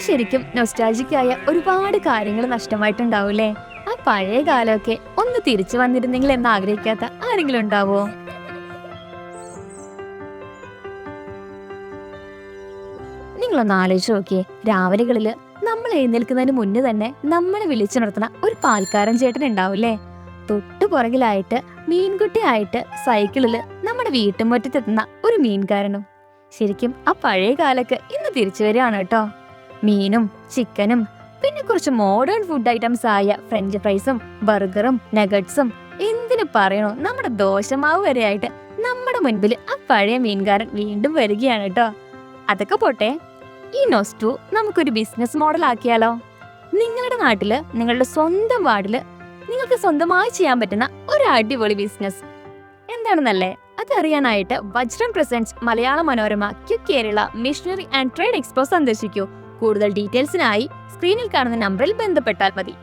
ശരിക്കും നൊസ്റ്റാൾജിക്കായ ഒരുപാട് കാര്യങ്ങൾ നഷ്ടമായിട്ടുണ്ടാവൂലേ? ആ പഴയ കാലമൊക്കെ ഒന്ന് തിരിച്ചു വന്നിരുന്നെങ്കിൽ എന്ന് ആഗ്രഹിക്കാത്ത ആരെങ്കിലും ഉണ്ടാവോ? നിങ്ങളൊന്ന് ആലോചിച്ച് നോക്കിയേ. രാവിലെകളില് നമ്മൾ എഴുന്നേൽക്കുന്നതിന് മുന്നേ തന്നെ നമ്മളെ വിളിച്ചുണർത്തുന്ന ഒരു പാൽക്കാരൻ ചേട്ടൻ ഉണ്ടാവില്ലേ? തൊട്ടു പുറകിലായിട്ട് മീൻകുട്ടിയായിട്ട് സൈക്കിളില് നമ്മുടെ വീട്ടുമുറ്റത്തെത്തുന്ന ഒരു മീൻകാരനും. ശരിക്കും ആ പഴയ കാലൊക്കെ ഇന്ന് തിരിച്ചു വരികയാണ് കേട്ടോ. മീനും ചിക്കനും പിന്നെ കുറച്ച് മോഡേൺ ഫുഡ് ഐറ്റംസ് ആയ ഫ്രഞ്ച് ഫ്രൈസും ബർഗറും നഗറ്റ്സും എന്തിനു പറയണോ, നമ്മുടെ ദോശമാവ് വരെയായിട്ട് നമ്മുടെ മുൻപിൽ ആ പഴയ മീൻകാരൻ വീണ്ടും വരികയാണ് കേട്ടോ. അതൊക്കെ പോട്ടെ, ഈ നൊസ്റ്റു നമുക്കൊരു ബിസിനസ് മോഡൽ ആക്കിയാലോ? നിങ്ങളുടെ നാട്ടില് നിങ്ങളുടെ സ്വന്തം വാർഡില് നിങ്ങൾക്ക് സ്വന്തമായി ചെയ്യാൻ പറ്റുന്ന ഒരു അടിപൊളി ബിസിനസ് എന്താണെന്നല്ലേ? അതറിയാനായിട്ട് വജ്രം presence Malayala Manorama quick Kerala missionary and trade expo സന്ദർശിക്കൂ. കൂടുതൽ ഡീറ്റെയിൽസിനായി സ്ക്രീനിൽ കാണുന്ന നമ്പറിൽ ബന്ധപ്പെട്ടാൽ മതി.